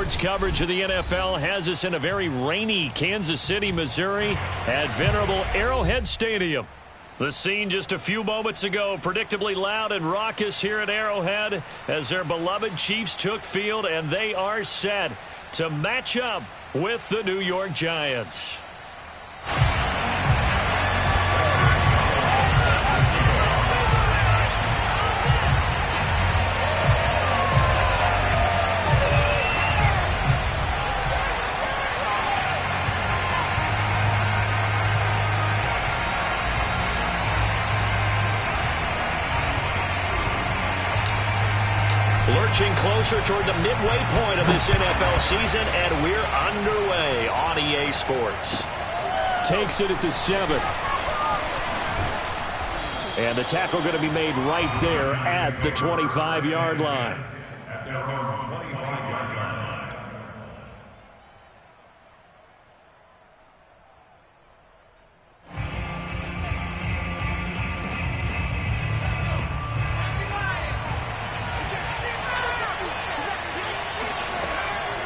Sports coverage of the NFL has us in a very rainy Kansas City, Missouri at venerable Arrowhead Stadium. The scene just a few moments ago, predictably loud and raucous here at Arrowhead as their beloved Chiefs took field, and they are set to match up with the New York Giants. Lurching closer toward the midway point of this NFL season, and we're underway on EA Sports. Takes it at the 7. And the tackle going to be made right there at the 25-yard line.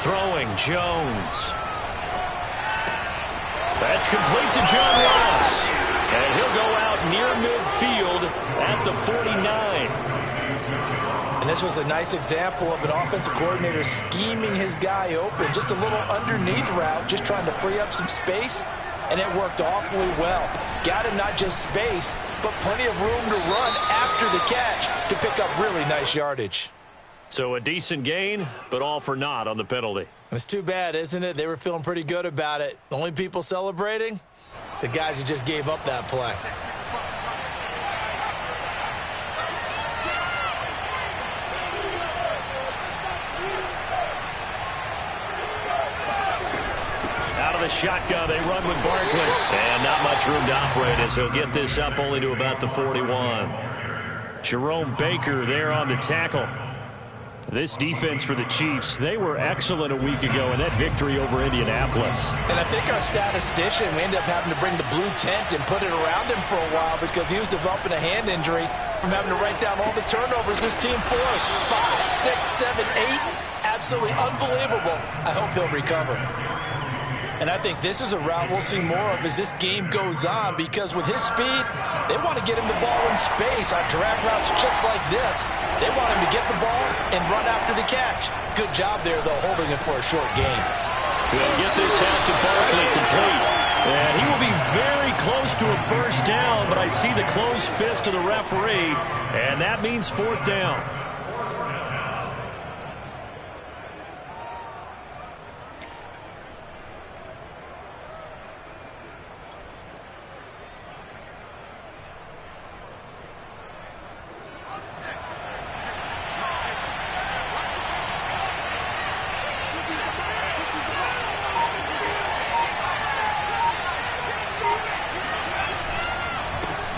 Throwing, Jones. That's complete to John Ross. And he'll go out near midfield at the 49. And this was a nice example of an offensive coordinator scheming his guy open. Just a little underneath route, just trying to free up some space. And it worked awfully well. Got him not just space, but plenty of room to run after the catch to pick up really nice yardage. So a decent gain, but all for naught on the penalty. It's too bad, isn't it? They were feeling pretty good about it. The only people celebrating? The guys who just gave up that play. Out of the shotgun, they run with Barkley. And not much room to operate as he'll get this up only to about the 41. Jerome Baker there on the tackle. This defense for the Chiefs, they were excellent a week ago in that victory over Indianapolis. And I think our statistician, we ended up having to bring the blue tent and put it around him for a while because he was developing a hand injury from having to write down all the turnovers this team forced. 5, 6, 7, 8. Absolutely unbelievable. I hope he'll recover. And I think this is a route we'll see more of as this game goes on because with his speed, they want to get him the ball in space on drag routes just like this. They want him to get the ball and run after the catch. Good job there, though, holding it for a short gain. We'll get this out to Barkley complete. And he will be very close to a first down, but I see the closed fist of the referee, and that means 4th down.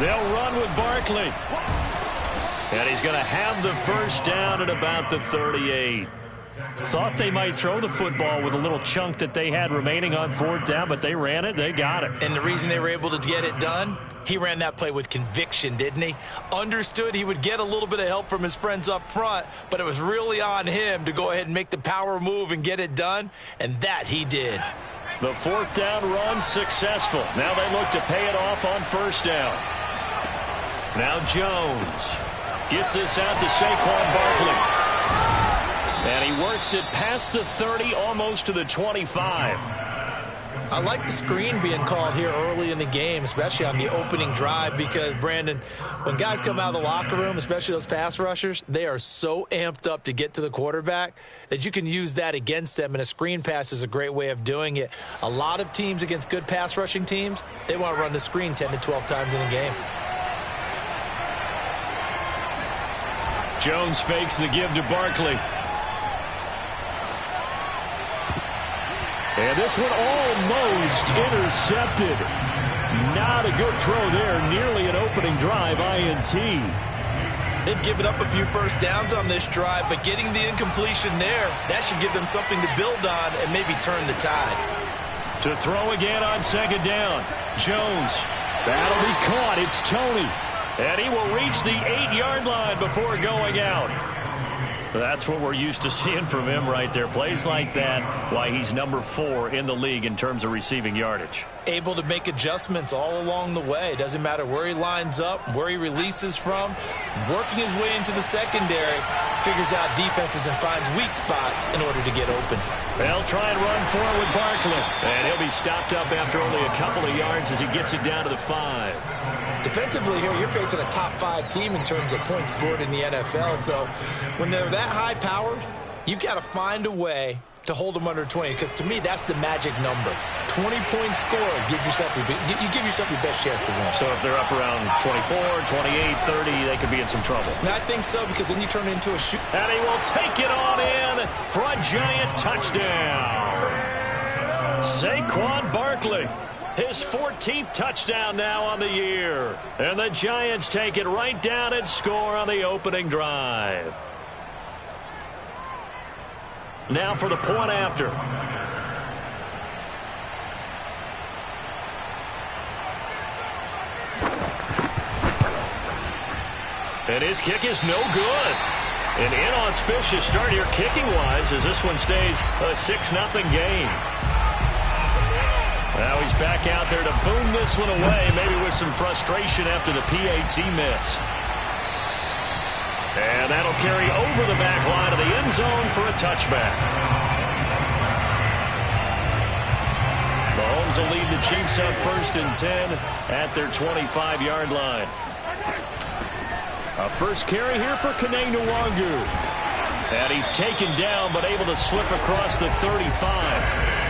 They'll run with Barkley. And he's going to have the first down at about the 38. Thought they might throw the football with a little chunk that they had remaining on 4th down, but they ran it. They got it. And the reason they were able to get it done, he ran that play with conviction, didn't he? Understood he would get a little bit of help from his friends up front, but it was really on him to go ahead and make the power move and get it done, and that he did. The 4th down run successful. Now they look to pay it off on 1st down. Now Jones gets this out to Saquon Barkley. And he works it past the 30, almost to the 25. I like the screen being called here early in the game, especially on the opening drive, because, Brandon, when guys come out of the locker room, especially those pass rushers, they are so amped up to get to the quarterback that you can use that against them, and a screen pass is a great way of doing it. A lot of teams against good pass rushing teams, they want to run the screen 10 to 12 times in a game. Jones fakes the give to Barkley. And this one almost intercepted. Not a good throw there. Nearly an opening drive INT. They've given up a few first downs on this drive, but getting the incompletion there, that should give them something to build on and maybe turn the tide. To throw again on 2nd down. Jones. That'll be caught. It's Tony. And he will reach the 8-yard line before going out. That's what we're used to seeing from him right there. Plays like that, why he's number 4 in the league in terms of receiving yardage. Able to make adjustments all along the way. Doesn't matter where he lines up, where he releases from. Working his way into the secondary. Figures out defenses and finds weak spots in order to get open. They'll try and run for it with Barkley. And he'll be stopped up after only a couple of yards as he gets it down to the 5. Defensively here, you're facing a top 5 team in terms of points scored in the NFL. So when they're that high-powered, you've got to find a way to hold them under 20, because to me, that's the magic number. 20-point score gives yourself you give yourself your best chance to win. So if they're up around 24, 28, 30, they could be in some trouble. I think so, because then you turn it into a shoot. And he will take it on in for a giant touchdown. Saquon Barkley. His 14th touchdown now on the year. And the Giants take it right down and score on the opening drive. Now for the point after. And his kick is no good. An inauspicious start here kicking-wise as this one stays a 6-0 game. Now he's back out there to boom this one away, maybe with some frustration after the PAT miss. And that'll carry over the back line of the end zone for a touchback. Mahomes will lead the Chiefs up 1st and 10 at their 25-yard line. A first carry here for Gmen. And he's taken down but able to slip across the 35.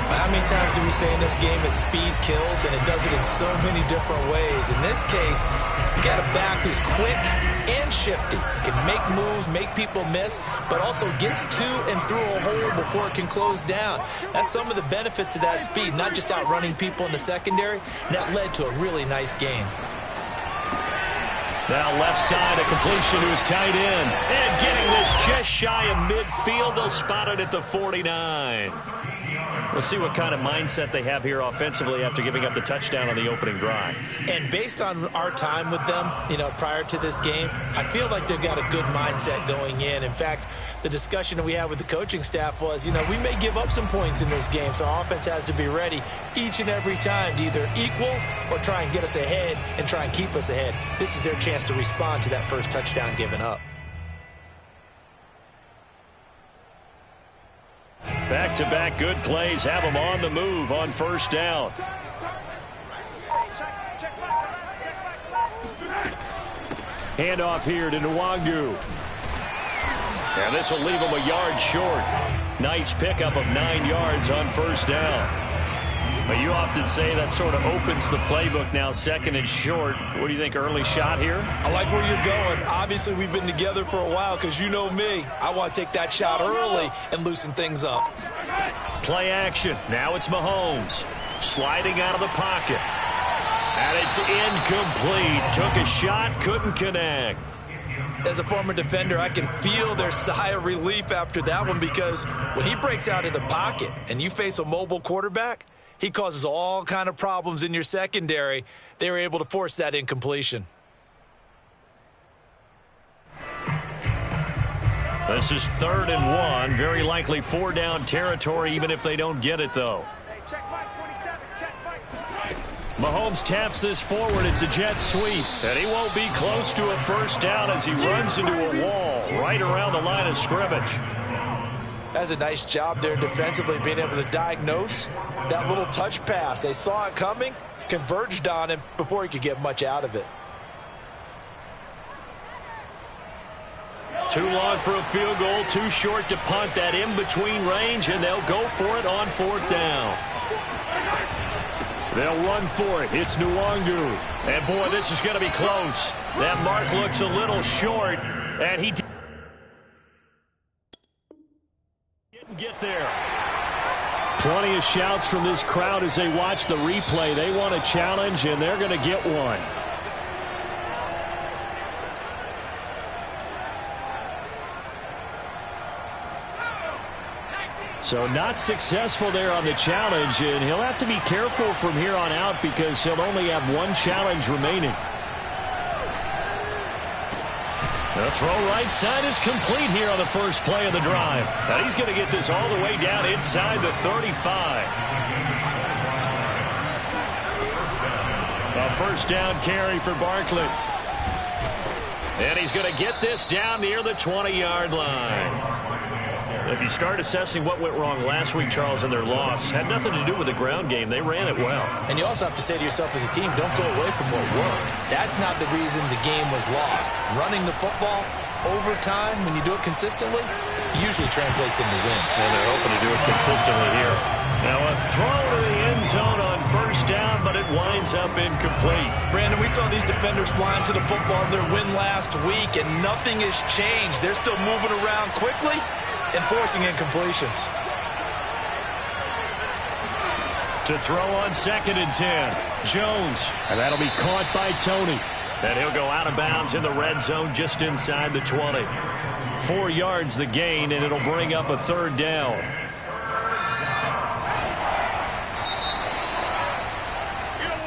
How many times do we say in this game that speed kills, and it does it in so many different ways? In this case, you got a back who's quick and shifty, can make moves, make people miss, but also gets to and through a hole before it can close down. That's some of the benefits of that speed, not just outrunning people in the secondary, and that led to a really nice game. Now left side, a completion to his tight end. And getting this just shy of midfield, they'll spot it at the 49. We'll see what kind of mindset they have here offensively after giving up the touchdown on the opening drive. And based on our time with them, prior to this game, I feel like they've got a good mindset going in. In fact, the discussion that we had with the coaching staff was, we may give up some points in this game, so our offense has to be ready each and every time to either equal or try and get us ahead and try and keep us ahead. This is their chance to respond to that first touchdown given up. Back-to-back good plays have them on the move on first down. Handoff here to Nwangu. And this will leave him a yard short. Nice pickup of 9 yards on first down. But you often say that sort of opens the playbook now, 2nd and short. What do you think, early shot here? I like where you're going. Obviously, we've been together for a while because you know me. I want to take that shot early and loosen things up. Play action. Now it's Mahomes. Sliding out of the pocket. And it's incomplete. Took a shot, couldn't connect. As a former defender, I can feel their sigh of relief after that one, because when he breaks out of the pocket and you face a mobile quarterback, he causes all kind of problems in your secondary. They were able to force that incompletion. This is 3rd and 1. Very likely 4-down territory, even if they don't get it, though. Mahomes taps this forward. It's a jet sweep. And he won't be close to a first down as he runs into a wall right around the line of scrimmage. That's a nice job there defensively, being able to diagnose that little touch pass. They saw it coming, converged on him before he could get much out of it. Too long for a field goal, too short to punt. That in-between range, and they'll go for it on 4th down. They'll run for it. It's Nwangu. And, boy, this is going to be close. That mark looks a little short, and he didn't get there. Plenty of shouts from this crowd as they watch the replay. They want a challenge, and they're going to get one. So not successful there on the challenge, and he'll have to be careful from here on out because he'll only have one challenge remaining. The throw right side is complete here on the first play of the drive. And he's going to get this all the way down inside the 35. A first down carry for Barkley. And he's going to get this down near the 20-yard line. If you start assessing what went wrong last week, Charles, in their loss, had nothing to do with the ground game. They ran it well. And you also have to say to yourself as a team, don't go away from what worked. That's not the reason the game was lost. Running the football over time, when you do it consistently, usually translates into wins. And they're hoping to do it consistently here. Now a throw to the end zone on first down, but it winds up incomplete. Brandon, we saw these defenders flying to the football in their win last week, and nothing has changed. They're still moving around quickly and forcing incompletions. To throw on 2nd and 10. Jones. And that'll be caught by Tony. And he'll go out of bounds in the red zone just inside the 20. 4 yards the gain, and it'll bring up a third down.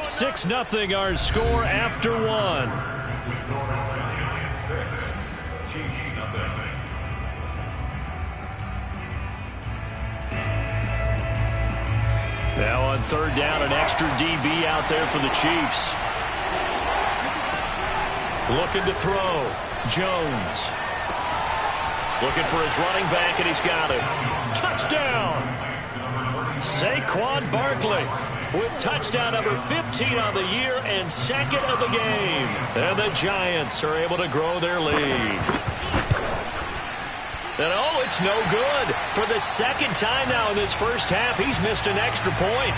Six nothing our score after one. Now on third down, an extra DB out there for the Chiefs. Looking to throw. Jones. Looking for his running back, and he's got it. Touchdown! Saquon Barkley with touchdown number 15 on the year and second of the game. And the Giants are able to grow their lead. And oh, it's no good. For the second time now in this first half, he's missed an extra point.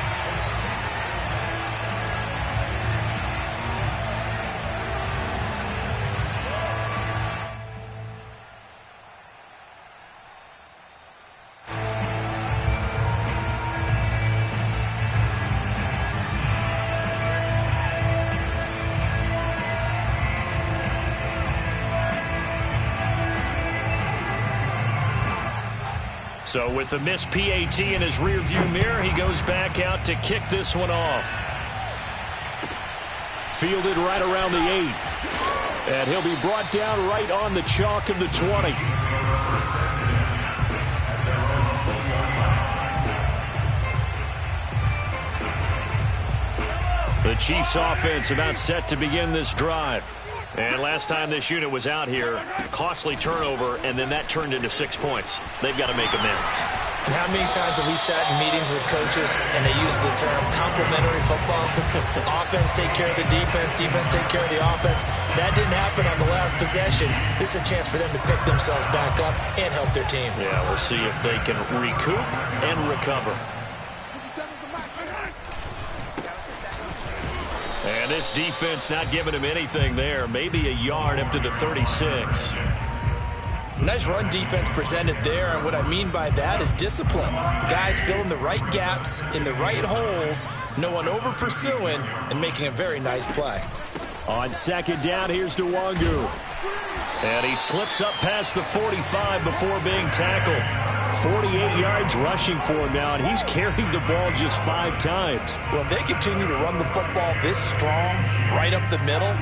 So with the missed PAT in his rearview mirror, he goes back out to kick this one off. Fielded right around the 8. And he'll be brought down right on the chalk of the 20. The Chiefs offense about set to begin this drive. And last time this unit was out here, costly turnover, and then that turned into 6 points. They've got to make amends. And how many times have we sat in meetings with coaches and they use the term complementary football? Offense take care of the defense, defense take care of the offense. That didn't happen on the last possession. This is a chance for them to pick themselves back up and help their team. Yeah, we'll see if they can recoup and recover. And this defense not giving him anything there. Maybe a yard up to the 36. Nice run defense presented there, and what I mean by that is discipline. Guys filling the right gaps in the right holes, no one over pursuing, and making a very nice play. On second down, here's Nwangu. And he slips up past the 45 before being tackled. 48 yards rushing for him now, and he's carried the ball just 5 times. Well, if they continue to run the football this strong, right up the middle,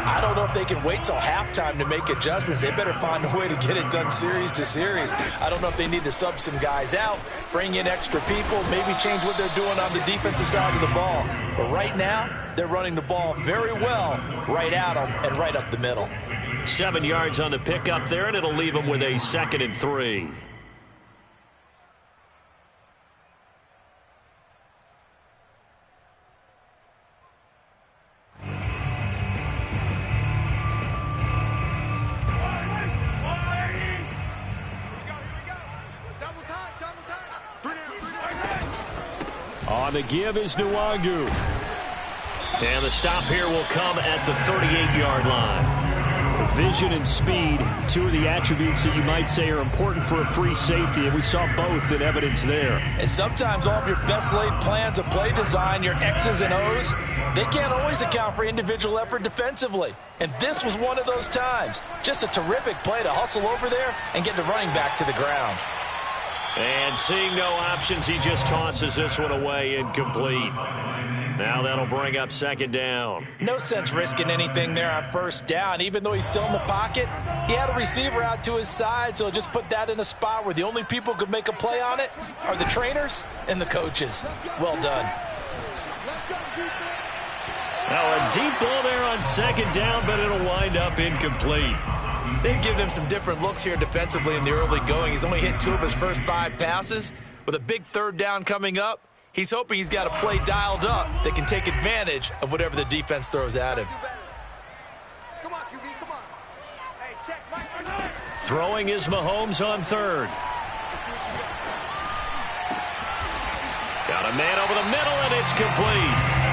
I don't know if they can wait till halftime to make adjustments. They better find a way to get it done series to series. I don't know if they need to sub some guys out, bring in extra people, maybe change what they're doing on the defensive side of the ball. But right now, they're running the ball very well right at them and right up the middle. 7 yards on the pickup there, and it'll leave them with a 2nd and 3. On the give is Nwangu. And the stop here will come at the 38-yard line. Vision and speed, two of the attributes that you might say are important for a free safety, and we saw both in evidence there. And sometimes all of your best laid plans of play design, your X's and O's, they can't always account for individual effort defensively. And this was one of those times. Just a terrific play to hustle over there and get the running back to the ground. And seeing no options, he just tosses this one away incomplete. Now that'll bring up second down. No sense risking anything there on first down. Even though he's still in the pocket, he had a receiver out to his side, so just put that in a spot where the only people who could make a play on it are the trainers and the coaches. Well done. Now a deep ball there on second down, but it'll wind up incomplete. They've given him some different looks here defensively in the early going. He's only hit 2 of his first 5 passes. With a big third down coming up, he's hoping he's got a play dialed up that can take advantage of whatever the defense throws at him. Come on, QB, come on. Hey, check. Throwing is Mahomes on third. Got a man over the middle, and it's complete.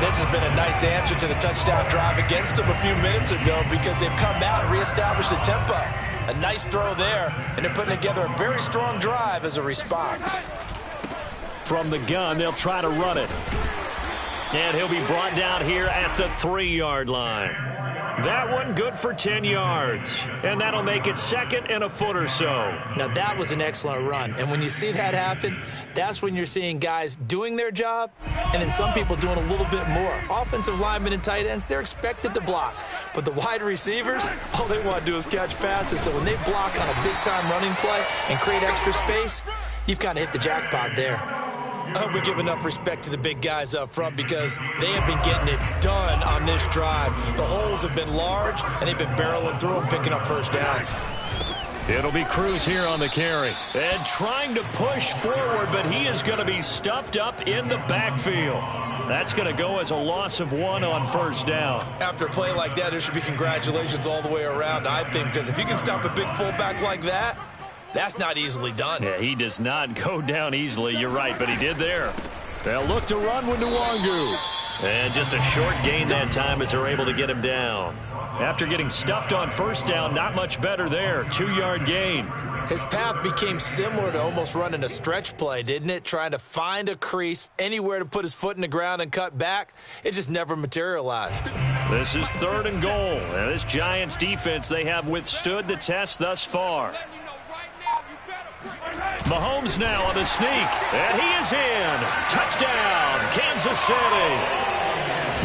This has been a nice answer to the touchdown drive against them a few minutes ago because they've come out and reestablished the tempo. A nice throw there, and they're putting together a very strong drive as a response. From the gun, they'll try to run it. And he'll be brought down here at the 3-yard line. That one good for 10 yards. And that'll make it second and a foot or so. Now, that was an excellent run. And when you see that happen, that's when you're seeing guys doing their job and then some people doing a little bit more. Offensive linemen and tight ends, they're expected to block. But the wide receivers, all they want to do is catch passes. So when they block on a big-time running play and create extra space, you've kind of hit the jackpot there. I hope we give enough respect to the big guys up front because they have been getting it done on this drive. The holes have been large, and they've been barreling through them, picking up first downs. It'll be Cruz here on the carry. And trying to push forward, but he is going to be stuffed up in the backfield. That's going to go as a loss of 1 on first down. After a play like that, there should be congratulations all the way around, I think, because if you can stop a big fullback like that, that's not easily done. Yeah, he does not go down easily. You're right, but he did there. They'll look to run with Nwangu. And just a short gain that time as they're able to get him down. After getting stuffed on first down, not much better there. 2-yard gain. His path became similar to almost running a stretch play, didn't it? Trying to find a crease, anywhere to put his foot in the ground and cut back. It just never materialized. This is 3rd and goal. And this Giants defense, they have withstood the test thus far. Mahomes now on the sneak, and he is in. Touchdown, Kansas City.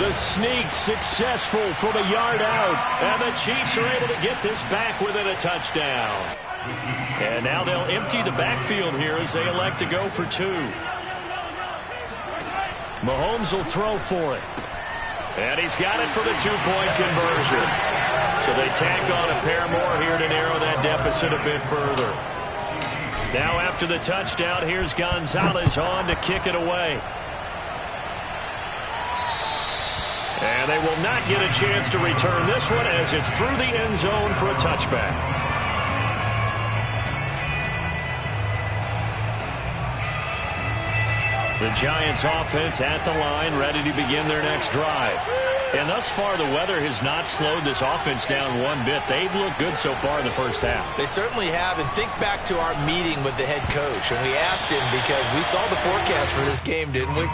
The sneak successful from a yard out, and the Chiefs are able to get this back within a touchdown. And now they'll empty the backfield here as they elect to go for 2. Mahomes will throw for it. And he's got it for the 2-point conversion. So they tack on a pair more here to narrow that deficit a bit further. Now after the touchdown, here's Gonzalez on to kick it away. And they will not get a chance to return this one as it's through the end zone for a touchback. The Giants offense at the line, ready to begin their next drive. And thus far, the weather has not slowed this offense down one bit. They've looked good so far in the first half. They certainly have. And think back to our meeting with the head coach. And we asked him because we saw the forecast for this game, didn't we?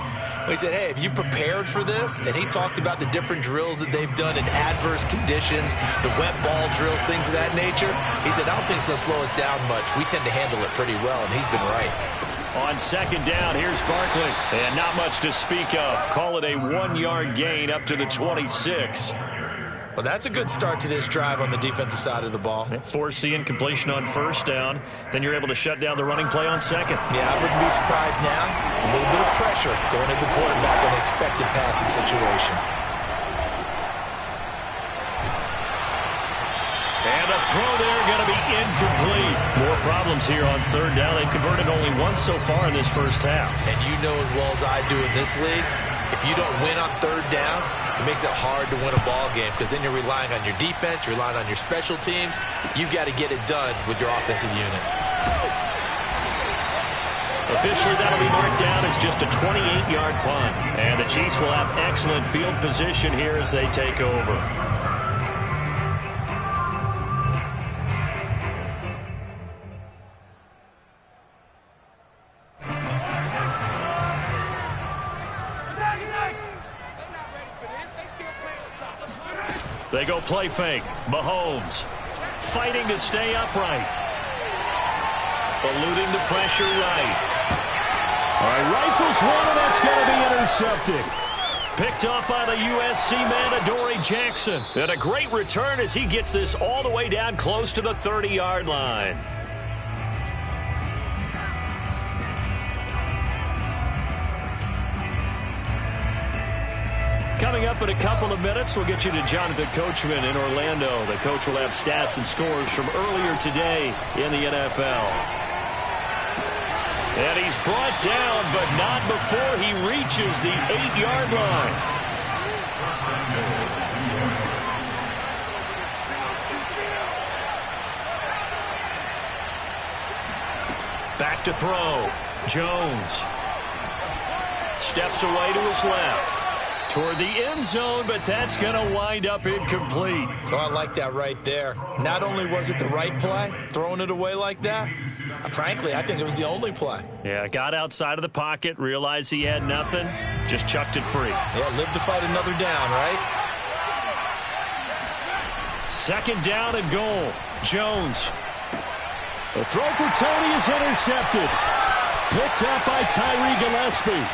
We said, hey, have you prepared for this? And he talked about the different drills that they've done in adverse conditions, the wet ball drills, things of that nature. He said, I don't think it's going to slow us down much. We tend to handle it pretty well, and he's been right. On second down, here's Barkley. And not much to speak of. Call it a 1-yard gain up to the 26. Well, that's a good start to this drive on the defensive side of the ball. Force the incompletion on first down. Then you're able to shut down the running play on second. Yeah, I wouldn't be surprised now. A little bit of pressure going at the quarterback in an expected passing situation. And a throw there going to be incomplete. More problems here on third down. They've converted only once so far in this first half. And you know as well as I do in this league, if you don't win on third down, it makes it hard to win a ball game because then you're relying on your defense, you're relying on your special teams. You've got to get it done with your offensive unit. Officially, that'll be marked down as just a 28-yard punt. And the Chiefs will have excellent field position here as they take over. They go play fake. Mahomes fighting to stay upright. Eluding the pressure right. All right, rifles one, and that's going to be intercepted. Picked off by the USC man, Adoree Jackson. And a great return as he gets this all the way down close to the 30-yard line. Coming up in a couple of minutes, we'll get you to Jonathan Coachman in Orlando. The coach will have stats and scores from earlier today in the NFL. And he's brought down, but not before he reaches the 8-yard line. Back to throw. Jones steps away to his left. Toward the end zone, but that's going to wind up incomplete. Oh, I like that right there. Not only was it the right play, throwing it away like that, frankly, I think it was the only play. Yeah, got outside of the pocket, realized he had nothing, just chucked it free. Yeah, live to fight another down, right? Second down and goal. Jones. The throw for Tony is intercepted. Picked up by Tyree Gillespie.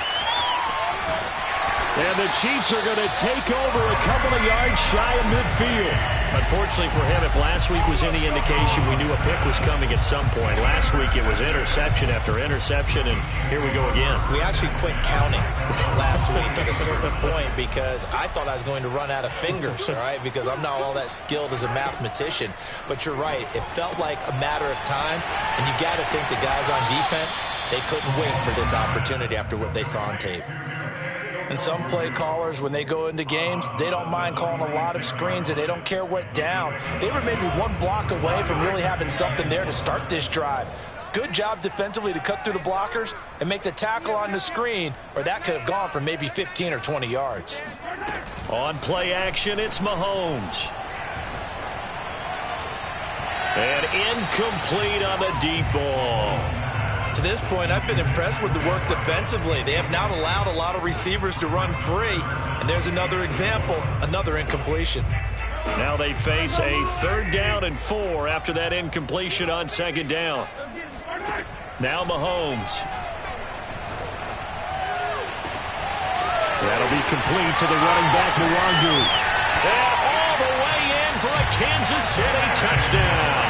And the Chiefs are going to take over a couple of yards shy of midfield. Unfortunately for him, if last week was any indication, we knew a pick was coming at some point. Last week it was interception after interception, and here we go again. We actually quit counting last week at a certain point because I thought I was going to run out of fingers, all right, because I'm not all that skilled as a mathematician. But you're right. It felt like a matter of time, and you got to think the guys on defense, they couldn't wait for this opportunity after what they saw on tape. And some play callers, when they go into games, they don't mind calling a lot of screens, and they don't care what down. They were maybe one block away from really having something there to start this drive. Good job defensively to cut through the blockers and make the tackle on the screen, or that could have gone for maybe 15 or 20 yards. On play action, it's Mahomes. And incomplete on the deep ball. To this point, I've been impressed with the work defensively. They have not allowed a lot of receivers to run free. And there's another example, another incompletion. Now they face a 3rd down and 4 after that incompletion on 2nd down. Now Mahomes. That'll be complete to the running back, Nwangu. And all the way in for a Kansas City touchdown.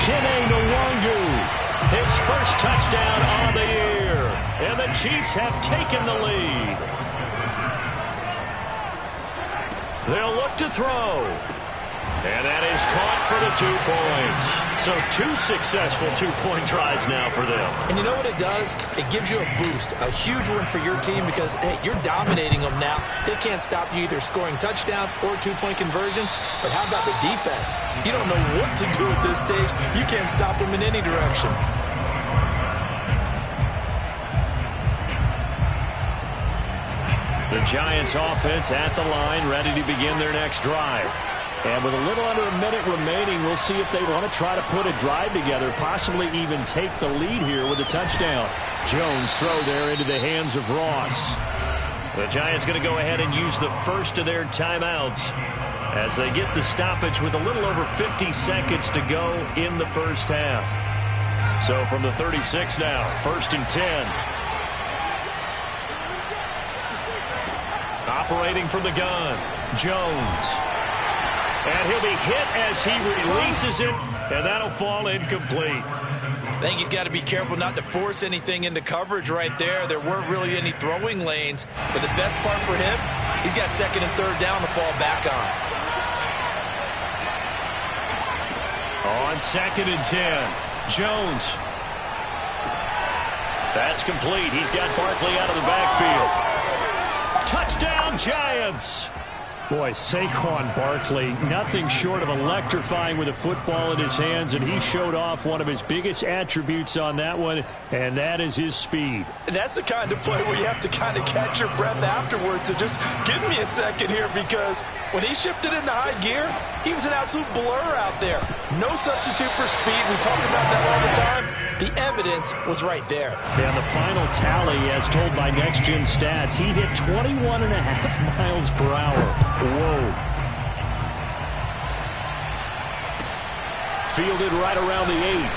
Gmen Nwangu. His first touchdown on the year. And the Chiefs have taken the lead. They'll look to throw. And that is caught for the 2 points. So 2 successful 2-point tries now for them. And you know what it does? It gives you a boost, a huge one for your team because, hey, you're dominating them now. They can't stop you either scoring touchdowns or 2-point conversions. But how about the defense? You don't know what to do at this stage. You can't stop them in any direction. The Giants offense at the line, ready to begin their next drive. And with a little under a minute remaining, we'll see if they want to try to put a drive together, possibly even take the lead here with a touchdown. Jones throw there into the hands of Ross. The Giants going to go ahead and use the first of their timeouts as they get the stoppage with a little over 50 seconds to go in the first half. So from the 36 now, 1st and 10. Operating from the gun, Jones. And he'll be hit as he releases it, and that'll fall incomplete. I think he's got to be careful not to force anything into coverage right there. There weren't really any throwing lanes, but the best part for him, he's got 2nd and 3rd down to fall back on. On 2nd and 10, Jones. That's complete. He's got Barkley out of the backfield. Touchdown, Giants! Boy, Saquon Barkley, nothing short of electrifying with a football in his hands, and he showed off one of his biggest attributes on that one, and that is his speed. And that's the kind of play where you have to kind of catch your breath afterwards. So just give me a second here, because when he shifted into high gear, he was an absolute blur out there. No substitute for speed. We talk about that all the time. The evidence was right there. And the final tally, as told by Next Gen Stats, he hit 21.5 miles per hour. Whoa. Fielded right around the 8.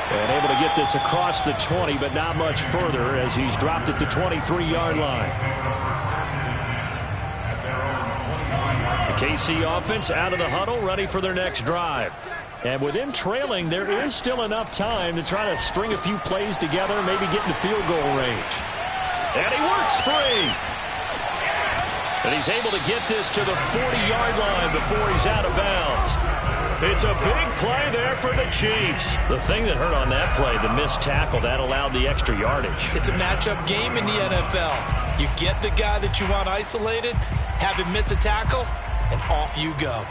And able to get this across the 20, but not much further as he's dropped it to 23-yard line. The KC offense out of the huddle, ready for their next drive. And with him trailing, there is still enough time to try to string a few plays together, maybe get into field goal range. And he works free. And he's able to get this to the 40-yard line before he's out of bounds. It's a big play there for the Chiefs. The thing that hurt on that play, the missed tackle, that allowed the extra yardage. It's a matchup game in the NFL. You get the guy that you want isolated, have him miss a tackle, and off you go.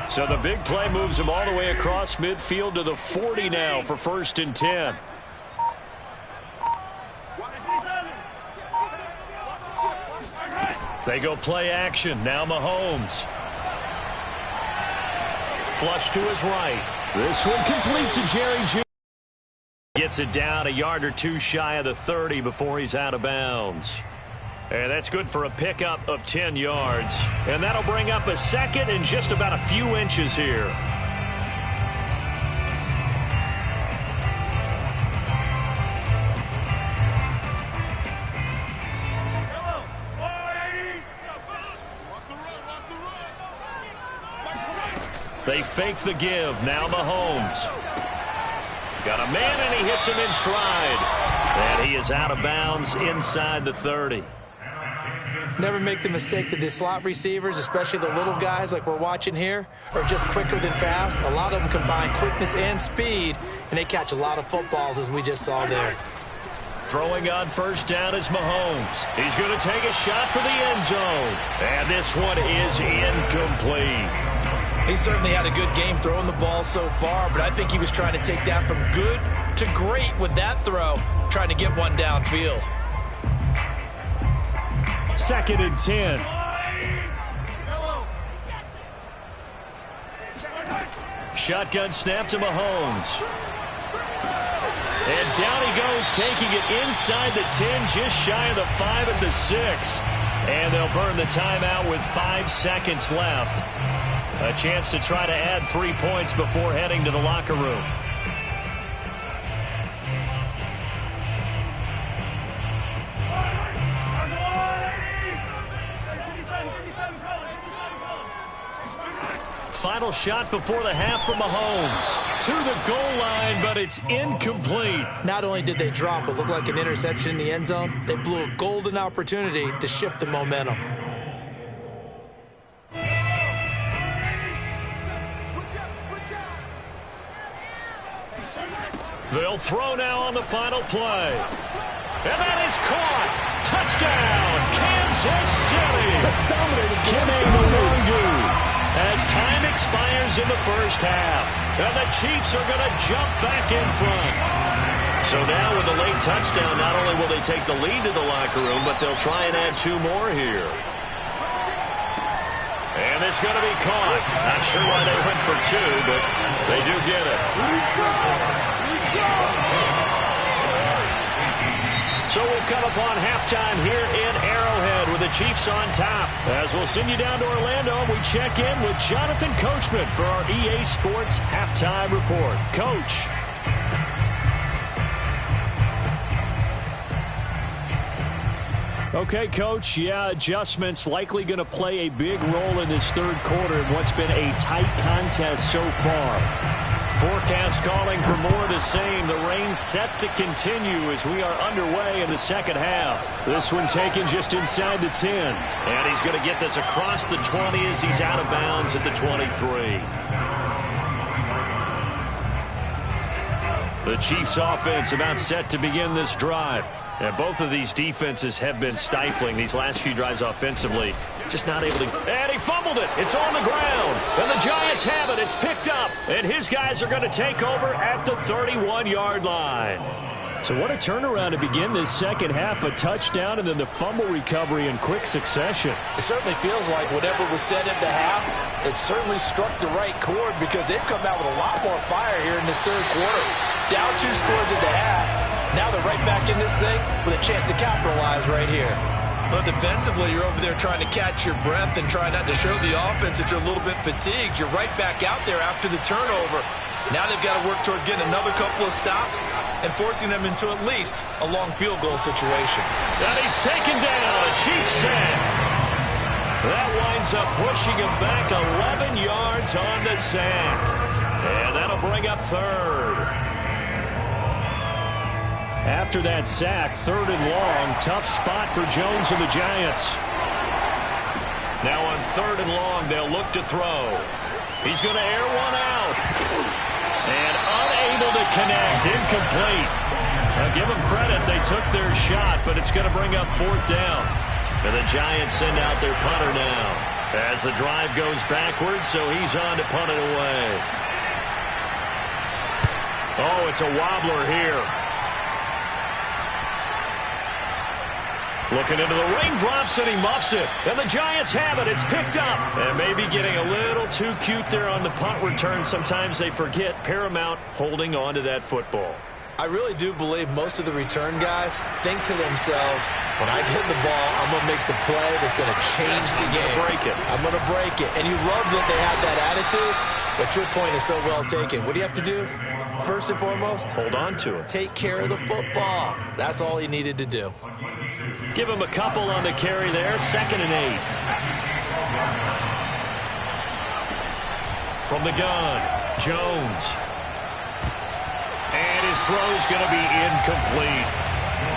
So the big play moves him all the way across midfield to the 40 now for 1st and 10. They go play action. Now Mahomes. Flush to his right. This one complete to Jerry Jr. Gets it down a yard or two shy of the 30 before he's out of bounds. And that's good for a pickup of 10 yards. And that'll bring up a second and just about a few inches here. They fake the give. Now Mahomes. Got a man and he hits him in stride. And he is out of bounds inside the 30. Never make the mistake that the slot receivers, especially the little guys like we're watching here, are just quicker than fast. A lot of them combine quickness and speed, and they catch a lot of footballs, as we just saw there. Throwing on 1st down is Mahomes. He's going to take a shot for the end zone. And this one is incomplete. He certainly had a good game throwing the ball so far, but I think he was trying to take that from good to great with that throw, trying to get one downfield. 2nd and 10. Shotgun snap to Mahomes. And down he goes, taking it inside the 10, just shy of the 5 at the 6. And they'll burn the timeout with 5 seconds left. A chance to try to add 3 points before heading to the locker room. Final shot before the half from Mahomes. To the goal line, but it's incomplete. Not only did they drop what looked like an interception in the end zone, they blew a golden opportunity to shift the momentum. They'll throw now on the final play. And that is caught. Touchdown, Kansas City. Gmen as time expires in the 1st half. And the Chiefs are going to jump back in front. So now with the late touchdown, not only will they take the lead to the locker room, but they'll try and add 2 more here. And it's going to be caught. Not sure why they went for 2, but they do get it. So we've come upon halftime here in Arrowhead with the Chiefs on top. As we'll send you down to Orlando, we check in with Jonathan Coachman for our EA Sports Halftime Report. Coach. Okay, Coach, yeah, adjustments likely going to play a big role in this 3rd quarter in what's been a tight contest so far. Forecast calling for more of the same. The rain set to continue as we are underway in the 2nd half. This one taken just inside the 10. And he's going to get this across the 20 as he's out of bounds at the 23. The Chiefs offense about set to begin this drive. And both of these defenses have been stifling these last few drives offensively. Just not able to... And he fumbled it. It's on the ground. And the Giants have it. It's picked up. And his guys are going to take over at the 31-yard line. So what a turnaround to begin this 2nd half. A touchdown and then the fumble recovery in quick succession. It certainly feels like whatever was said at the half it certainly struck the right chord because they've come out with a lot more fire here in this third quarter. Down 2 scores at the half. Now they're right back in this thing with a chance to capitalize right here. But defensively, you're over there trying to catch your breath and trying not to show the offense that you're a little bit fatigued. You're right back out there after the turnover. Now they've got to work towards getting another couple of stops and forcing them into at least a long field goal situation. And he's taken down. A Chiefs sack. That winds up pushing him back 11 yards on the sack. And that'll bring up third. After that sack, 3rd and long, tough spot for Jones and the Giants. Now on 3rd and long, they'll look to throw. He's going to air one out. And unable to connect, incomplete. Now give them credit, they took their shot, but it's going to bring up 4th down. And the Giants send out their punter now. As the drive goes backwards, so he's on to punt it away. Oh, it's a wobbler here. Looking into the raindrops, and he muffs it. And the Giants have it. It's picked up. And maybe getting a little too cute there on the punt return. Sometimes they forget Paramount holding on to that football. I really do believe most of the return guys think to themselves, when I get the ball, I'm going to make the play that's going to change the game. I'm going to break it. And you love that they have that attitude, but your point is so well taken. What do you have to do? First and foremost, hold on to it. Take care of the football. That's all he needed to do. Give him a couple on the carry there. 2nd and 8. From the gun, Jones. And his throw's going to be incomplete.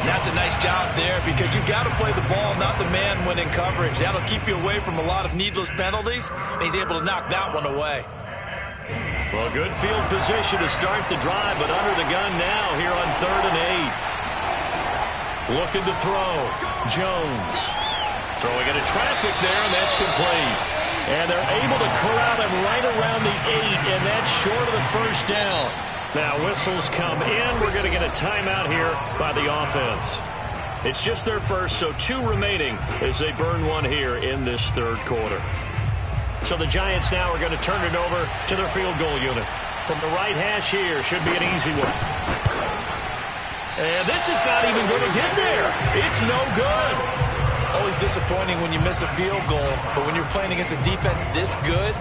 And that's a nice job there because you've got to play the ball, not the man when in coverage. That'll keep you away from a lot of needless penalties, and he's able to knock that one away. Well, good field position to start the drive, but under the gun now here on 3rd and 8. Looking to throw. Jones. Throwing into traffic there, and that's complete. And they're able to corral him right around the 8, and that's short of the 1st down. Now whistles come in. We're going to get a timeout here by the offense. It's just their first, so 2 remaining as they burn one here in this 3rd quarter. So the Giants now are going to turn it over to their field goal unit. From the right hash here, should be an easy one. And this is not even going to get there. It's no good. Always disappointing when you miss a field goal, but when you're playing against a defense this good,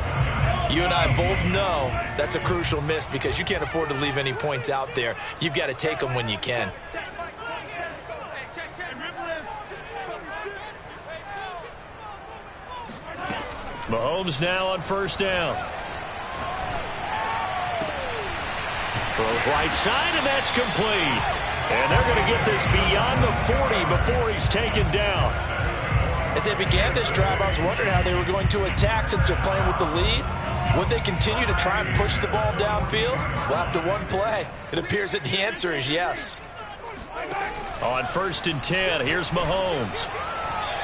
you and I both know that's a crucial miss because you can't afford to leave any points out there. You've got to take them when you can. Mahomes now on 1st down. Throws right side, and that's complete. And they're going to get this beyond the 40 before he's taken down. As they began this drive, I was wondering how they were going to attack since they're playing with the lead. Would they continue to try and push the ball downfield? Well, after one play, it appears that the answer is yes. On 1st and 10, here's Mahomes.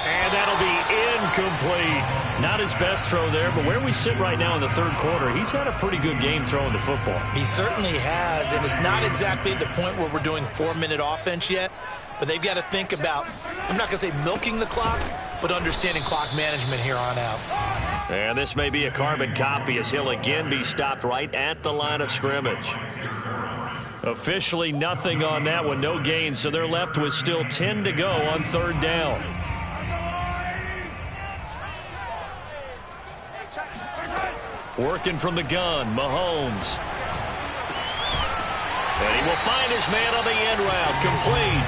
And that'll be incomplete. Not his best throw there, but where we sit right now in the 3rd quarter, he's had a pretty good game throwing the football. He certainly has, and it's not exactly at the point where we're doing 4-minute offense yet, but they've got to think about, I'm not going to say milking the clock, but understanding clock management here on out. And this may be a carbon copy as he'll again be stopped right at the line of scrimmage. Officially nothing on that one, no gain, so they're left with still 10 to go on 3rd down. Working from the gun, Mahomes. And he will find his man on the end route, complete.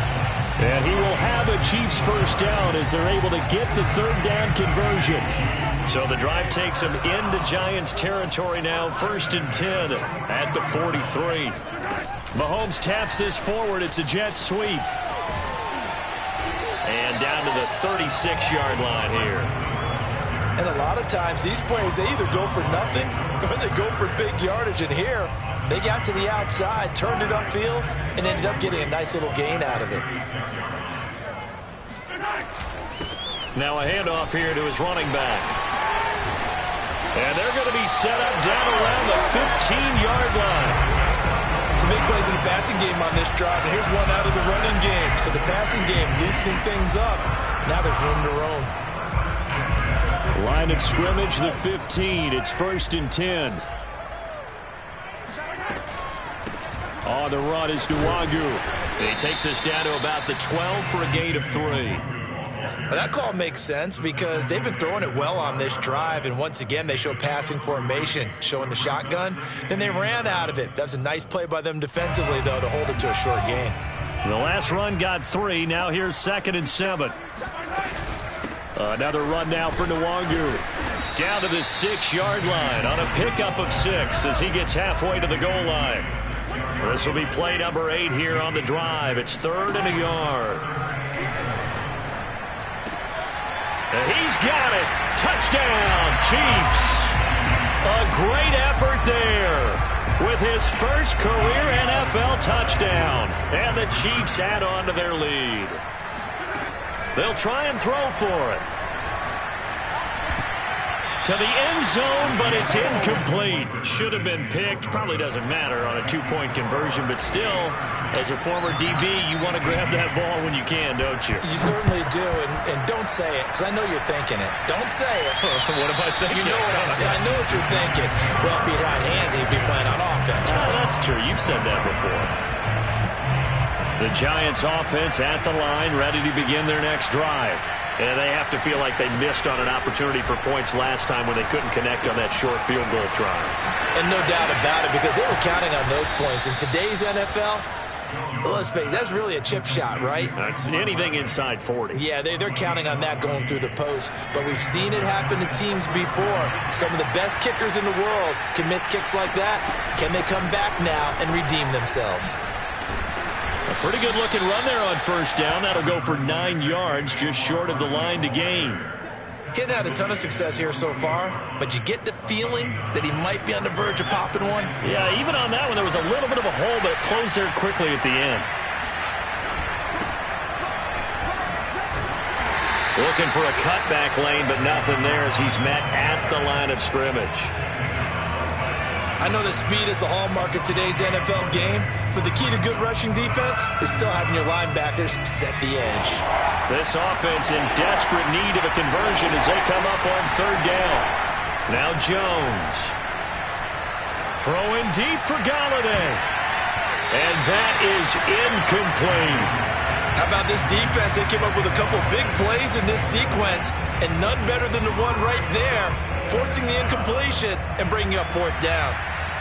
And he will have a Chiefs 1st down as they're able to get the 3rd down conversion. So the drive takes him into Giants territory now, 1st and 10 at the 43. Mahomes taps this forward. It's a jet sweep. And down to the 36-yard line here. And a lot of times these plays, they either go for nothing or they go for big yardage. And here, they got to the outside, turned it upfield, and ended up getting a nice little gain out of it. Now a handoff here to his running back. And they're going to be set up down around the 15-yard line. Some big plays in the passing game on this drive, and here's one out of the running game. So the passing game loosening things up. Now there's room to roam. Line of scrimmage, the 15. It's 1st and 10. On the run is Nwangu. He takes us down to about the 12 for a gain of 3. Well, that call makes sense because they've been throwing it well on this drive, and once again they show passing formation, showing the shotgun. Then they ran out of it. That was a nice play by them defensively, though, to hold it to a short gain. The last run got 3. Now here's 2nd and 7. Another run now for Nwangu. Down to the 6-yard line on a pickup of 6 as he gets halfway to the goal line. This will be play number 8 here on the drive. It's 3rd and a yard. And he's got it. Touchdown, Chiefs. A great effort there with his first career NFL touchdown. And the Chiefs add on to their lead. They'll try and throw for it. To the end zone, but it's incomplete. Should have been picked. Probably doesn't matter on a 2-point conversion, but still, as a former DB, you want to grab that ball when you can, don't you? You certainly do, and don't say it, because I know you're thinking it. Don't say it. What am I thinking? You know I know what you're thinking. Well, if he had hands, he'd be playing on offense. Oh, that's true. You've said that before. The Giants offense at the line, ready to begin their next drive. And they have to feel like they missed on an opportunity for points last time when they couldn't connect on that short field goal try. And no doubt about it, because they were counting on those points. In today's NFL, let's face it, that's really a chip shot, right? That's anything inside 40. Yeah, they're counting on that going through the post. But we've seen it happen to teams before. Some of the best kickers in the world can miss kicks like that. Can they come back now and redeem themselves? A pretty good-looking run there on 1st down. That'll go for 9 yards, just short of the line to gain. He hadn't had a ton of success here so far, but you get the feeling that he might be on the verge of popping one. Yeah, even on that one, there was a little bit of a hole, but it closed there quickly at the end. Looking for a cutback lane, but nothing there as he's met at the line of scrimmage. I know that speed is the hallmark of today's NFL game, but the key to good rushing defense is still having your linebackers set the edge. This offense in desperate need of a conversion as they come up on 3rd down. Now Jones. Throwing deep for Galladay. And that is incomplete. How about this defense? They came up with a couple big plays in this sequence, and none better than the one right there, forcing the incompletion and bringing up 4th down.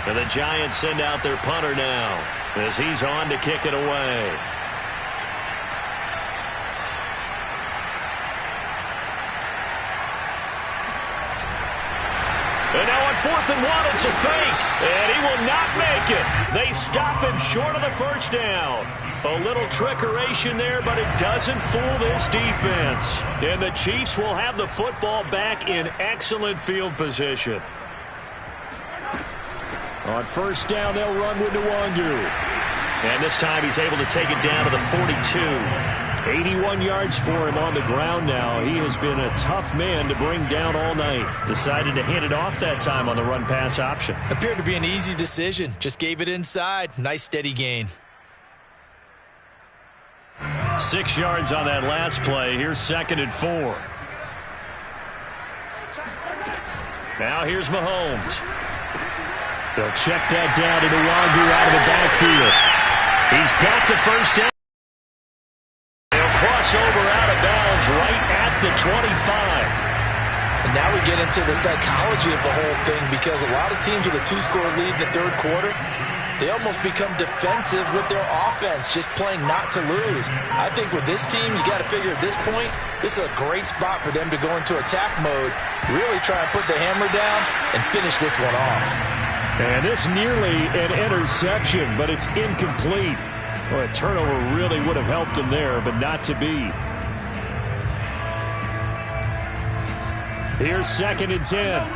And the Giants send out their punter now as he's on to kick it away. And now on 4th and 1, it's a fake. And he will not make it. They stop him short of the 1st down. A little trickeration there, but it doesn't fool this defense. And the Chiefs will have the football back in excellent field position. On 1st down, they'll run with Nwangu. And this time he's able to take it down to the 42. 81 yards for him on the ground now. He has been a tough man to bring down all night. Decided to hand it off that time on the run-pass option. Appeared to be an easy decision. Just gave it inside. Nice steady gain. 6 yards on that last play. Here's 2nd and 4. Now here's Mahomes. They'll check that down to Nwangu out of the backfield. He's got the 1st down. They'll cross over out of bounds right at the 25. And now we get into the psychology of the whole thing, because a lot of teams with a 2-score lead in the 3rd quarter, they almost become defensive with their offense, just playing not to lose. I think with this team, you got to figure at this point, this is a great spot for them to go into attack mode, really try and put the hammer down and finish this one off. And this nearly an interception, but it's incomplete. Well, a turnover really would have helped him there, but not to be. Here's 2nd and 10.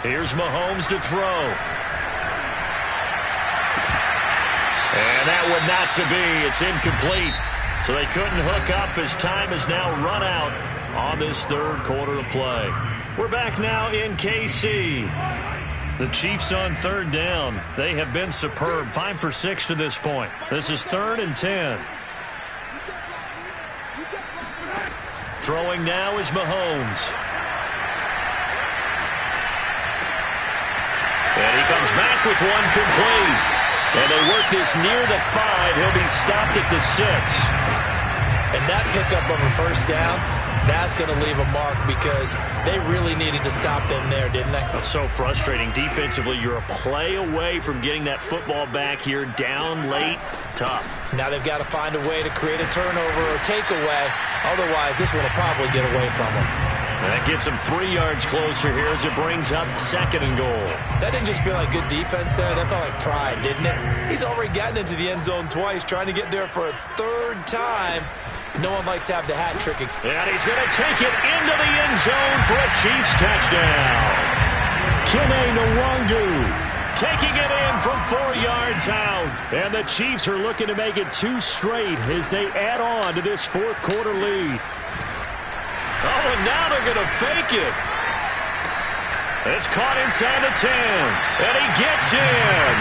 Here's Mahomes to throw. And that would not to be. It's incomplete. So they couldn't hook up as time has now run out on this 3rd quarter of play. We're back now in KC. The Chiefs on third down. They have been superb. 5 for 6 to this point. This is 3rd and 10. Throwing now is Mahomes. And he comes back with one complete. And they work this near the 5. He'll be stopped at the 6. And that pickup of a first down, that's going to leave a mark because they really needed to stop them there, didn't they? That's so frustrating. Defensively, you're a play away from getting that football back here. Down late, tough. Now they've got to find a way to create a turnover or takeaway. Otherwise, this one will probably get away from them. And that gets him 3 yards closer here as it brings up 2nd and goal. That didn't just feel like good defense there. That felt like pride, didn't it? He's already gotten into the end zone twice, trying to get there for a 3rd time. No one likes to have the hat trick. And he's going to take it into the end zone for a Chiefs touchdown. Gmen taking it in from 4 yards out. And the Chiefs are looking to make it 2 straight as they add on to this 4th quarter lead. Oh, and now they're going to fake it. It's caught inside the 10. And he gets in.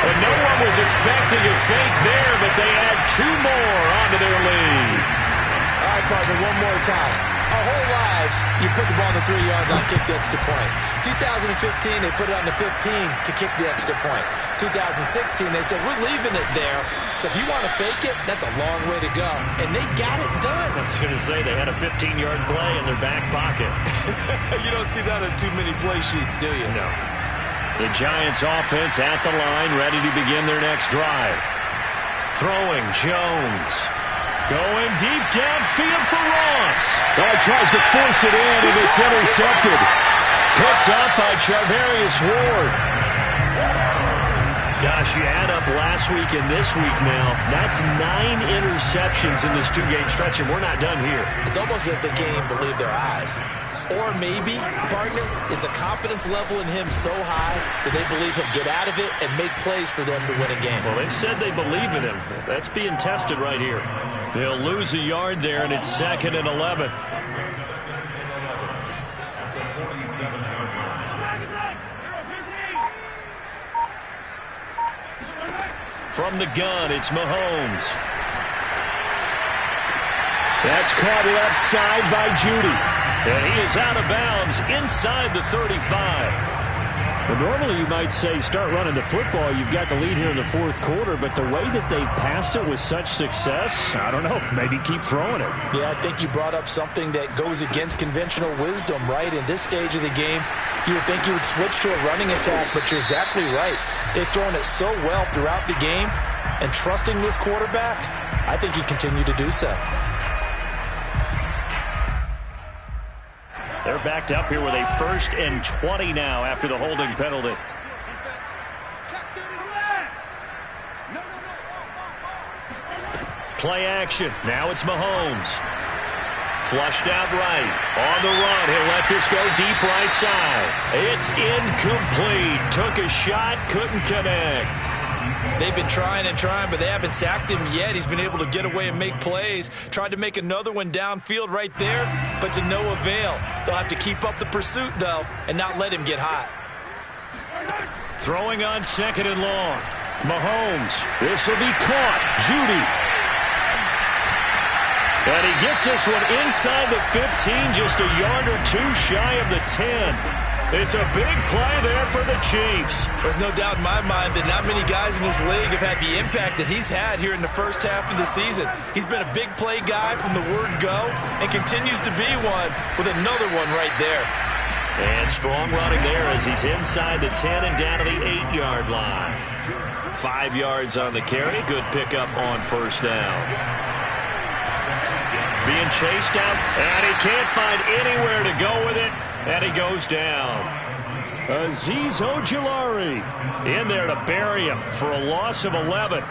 And no one was expecting a fake there, but they add 2 more onto their lead. All right, partner, one more time. Our whole lives, you put the ball on the 3-yard line, kick the extra point. 2015, they put it on the 15 to kick the extra point. 2016, they said, we're leaving it there. So if you want to fake it, that's a long way to go. And they got it done. I was going to say, they had a 15-yard play in their back pocket. You don't see that on too many play sheets, do you? No. The Giants offense at the line, ready to begin their next drive. Throwing, Jones. Going deep downfield for Ross. Oh, he tries to force it in, and it's intercepted. Picked up by Charvarius Ward. Gosh, you add up last week and this week now. That's 9 interceptions in this 2-game stretch, and we're not done here. It's almost as if they can't even believe their eyes. Or maybe, partner, is the confidence level in him so high that they believe he'll get out of it and make plays for them to win a game. Well, they've said they believe in him. That's being tested right here. They'll lose a yard there, and it's 2nd and 11. From the gun, it's Mahomes. That's caught left side by Judy. And he is out of bounds inside the 35. Well, normally you might say start running the football. You've got the lead here in the 4th quarter, but the way that they've passed it with such success, I don't know, maybe keep throwing it. Yeah, I think you brought up something that goes against conventional wisdom, right? In this stage of the game, you would think you would switch to a running attack, but you're exactly right. They've thrown it so well throughout the game, and trusting this quarterback, I think he continued to do so. They're backed up here with a 1st and 20 now after the holding penalty. Play action. Now it's Mahomes. Flushed out right. On the run. He'll let this go deep right side. It's incomplete. Took a shot. Couldn't connect. They've been trying and trying, but they haven't sacked him yet. He's been able to get away and make plays. Tried to make another one downfield right there, but to no avail. They'll have to keep up the pursuit, though, and not let him get hot. Throwing on 2nd and long. Mahomes. This will be caught. Judy. And he gets this one inside the 15, just a yard or 2 shy of the 10. It's a big play there for the Chiefs. There's no doubt in my mind that not many guys in this league have had the impact that he's had here in the first half of the season. He's been a big play guy from the word go and continues to be one with another one right there. And strong running there as he's inside the 10 and down to the 8-yard line. 5 yards on the carry. Good pickup on 1st down. Being chased out, and he can't find anywhere to go with it, and he goes down. Azeez Ojulari in there to bury him for a loss of 11.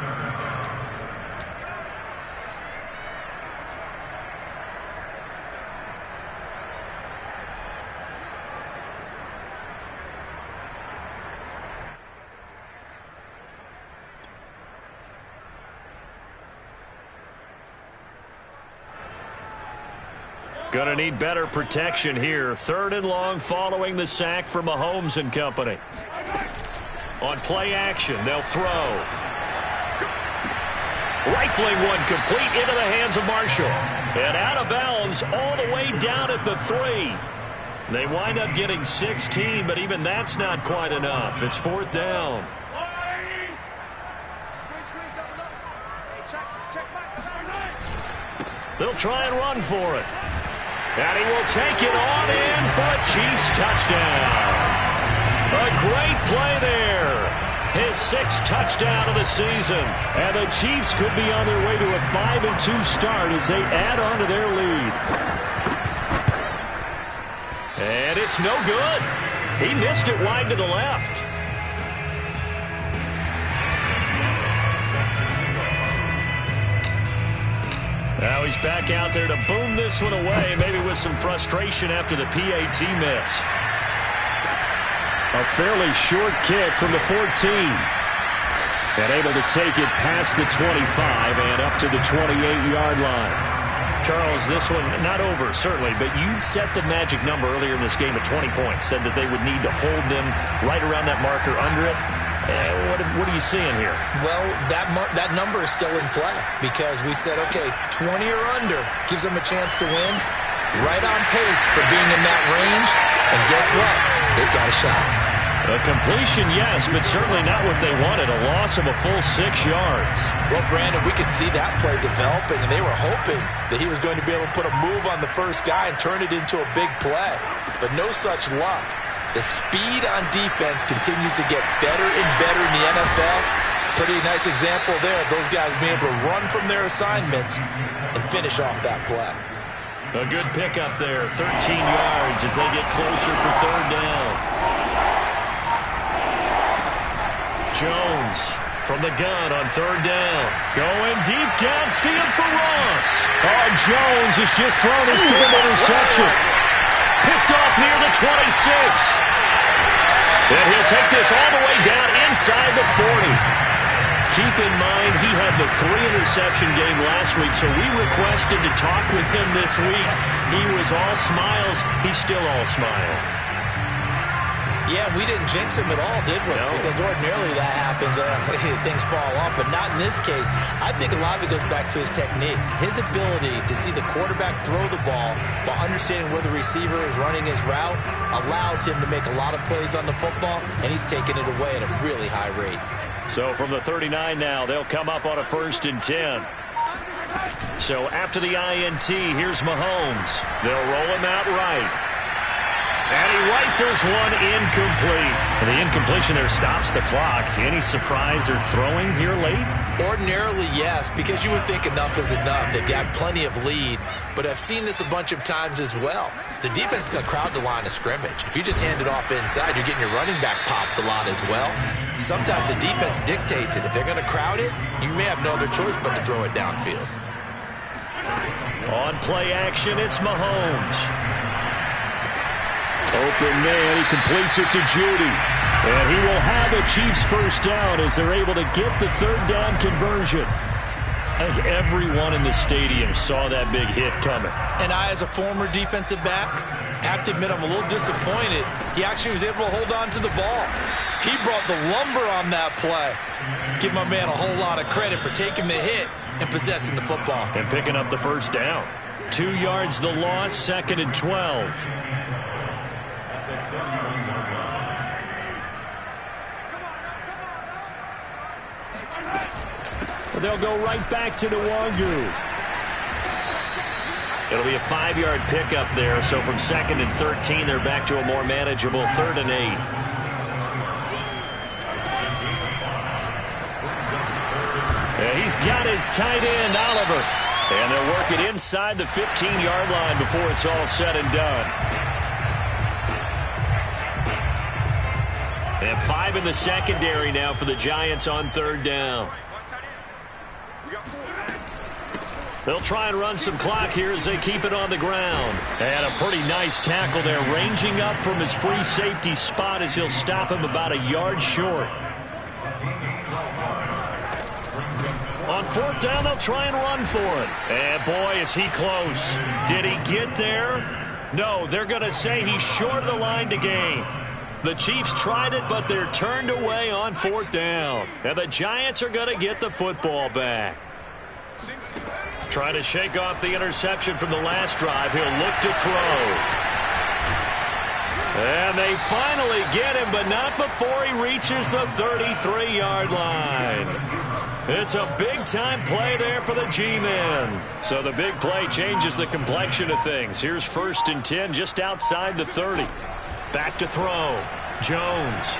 Gonna need better protection here. 3rd and long following the sack for Mahomes and company. On play action, they'll throw. Rifling one complete into the hands of Marshall. And out of bounds all the way down at the 3. They wind up getting 16, but even that's not quite enough. It's 4th down. They'll try and run for it. And he will take it on in for a Chiefs touchdown. A great play there. His 6th touchdown of the season. And the Chiefs could be on their way to a 5-2 start as they add on to their lead. And it's no good. He missed it wide to the left. Now he's back out there to boom this one away, maybe with some frustration after the PAT miss. A fairly short kick from the 14. And able to take it past the 25 and up to the 28-yard line. Charles, this one not over, certainly, but you set the magic number earlier in this game at 20 points, said that they would need to hold them right around that marker under it. What are you seeing here? Well, that number is still in play because we said, okay, 20 or under gives them a chance to win. Right on pace for being in that range. And guess what? They've got a shot. A completion, yes, but certainly not what they wanted. A loss of a full 6 yards. Well, Brandon, we could see that play developing, and they were hoping that he was going to be able to put a move on the first guy and turn it into a big play. But no such luck. The speed on defense continues to get better and better in the NFL. Pretty nice example there of those guys being able to run from their assignments and finish off that play. A good pickup there, 13 yards as they get closer for 3rd down. Jones from the gun on 3rd down. Going deep downfield for Ross. Oh, Jones has just thrown his 3rd interception. Picked off near the 26. And he'll take this all the way down inside the 40. Keep in mind, he had the 3-interception game last week, so we requested to talk with him this week. He was all smiles. He's still all smile. Yeah, we didn't jinx him at all, did we? No. Because ordinarily that happens. Things fall off, but not in this case. I think a lot of it goes back to his technique. His ability to see the quarterback throw the ball while understanding where the receiver is running his route allows him to make a lot of plays on the football, and he's taking it away at a really high rate. So from the 39 now, they'll come up on a 1st and 10. So after the INT, here's Mahomes. They'll roll him out right. And he rifles one incomplete. And the incompletion there stops the clock. Any surprise they're throwing here late? Ordinarily, yes, because you would think enough is enough. They've got plenty of lead, but I've seen this a bunch of times as well. The defense is going to crowd the line of scrimmage. If you just hand it off inside, you're getting your running back popped a lot as well. Sometimes the defense dictates it. If they're going to crowd it, you may have no other choice but to throw it downfield. On play action, it's Mahomes. Open man, he completes it to Judy. And he will have a Chiefs 1st down as they're able to get the 3rd down conversion. I think everyone in the stadium saw that big hit coming. And I, as a former defensive back, have to admit I'm a little disappointed. He actually was able to hold on to the ball. He brought the lumber on that play. Give my man a whole lot of credit for taking the hit and possessing the football. And picking up the 1st down. 2 yards the loss, 2nd and 12. They'll go right back to Nwangu. It'll be a 5-yard pickup there, so from 2nd and 13, they're back to a more manageable 3rd and 8. And he's got his tight end, Oliver. And they'll work it inside the 15-yard line before it's all said and done. And 5 in the secondary now for the Giants on 3rd down. They'll try and run some clock here as they keep it on the ground. And a pretty nice tackle there, ranging up from his free safety spot as he'll stop him about a yard short. On fourth down, they'll try and run for it. And boy, is he close. Did he get there? No, they're going to say he's short of the line to gain. The Chiefs tried it, but they're turned away on fourth down. And the Giants are going to get the football back. Trying to shake off the interception from the last drive. He'll look to throw. And they finally get him, but not before he reaches the 33-yard line. It's a big-time play there for the G-Men. So the big play changes the complexion of things. Here's 1st and 10 just outside the 30. Back to throw. Jones.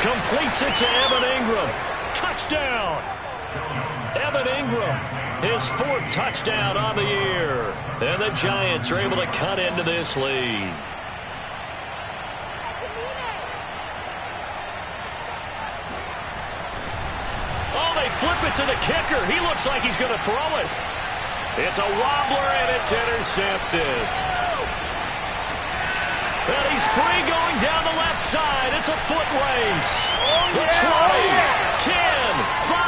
Completes it to Evan Ingram. Touchdown! Evan Ingram, his 4th touchdown on the year. And the Giants are able to cut into this lead. Oh, they flip it to the kicker. He looks like he's going to throw it. It's a wobbler, and it's intercepted. And he's free going down the left side. It's a foot race. The 20, 10, 5,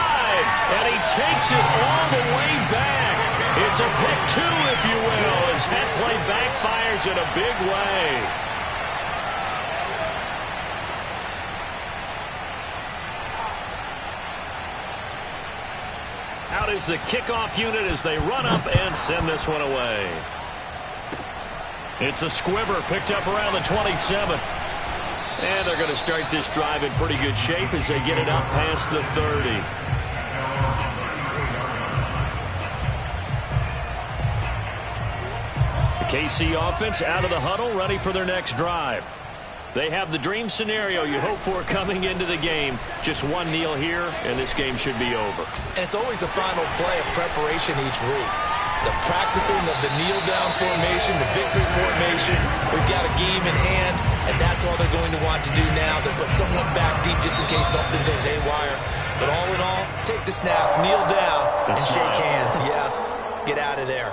and he takes it all the way back. It's a pick 2, if you will, as that play backfires in a big way. Out is the kickoff unit as they run up and send this one away. It's a squibber picked up around the 27. And they're going to start this drive in pretty good shape as they get it up past the 30. The KC offense out of the huddle, ready for their next drive. They have the dream scenario you hope for coming into the game. Just one kneel here, and this game should be over. And it's always the final play of preparation each week. The practicing of the kneel-down formation, the victory formation. We've got a game in hand, and that's all they're going to want to do now. They'll put someone back deep just in case something goes haywire. But all in all, take the snap, kneel down, and shake hands. Yes, get out of there.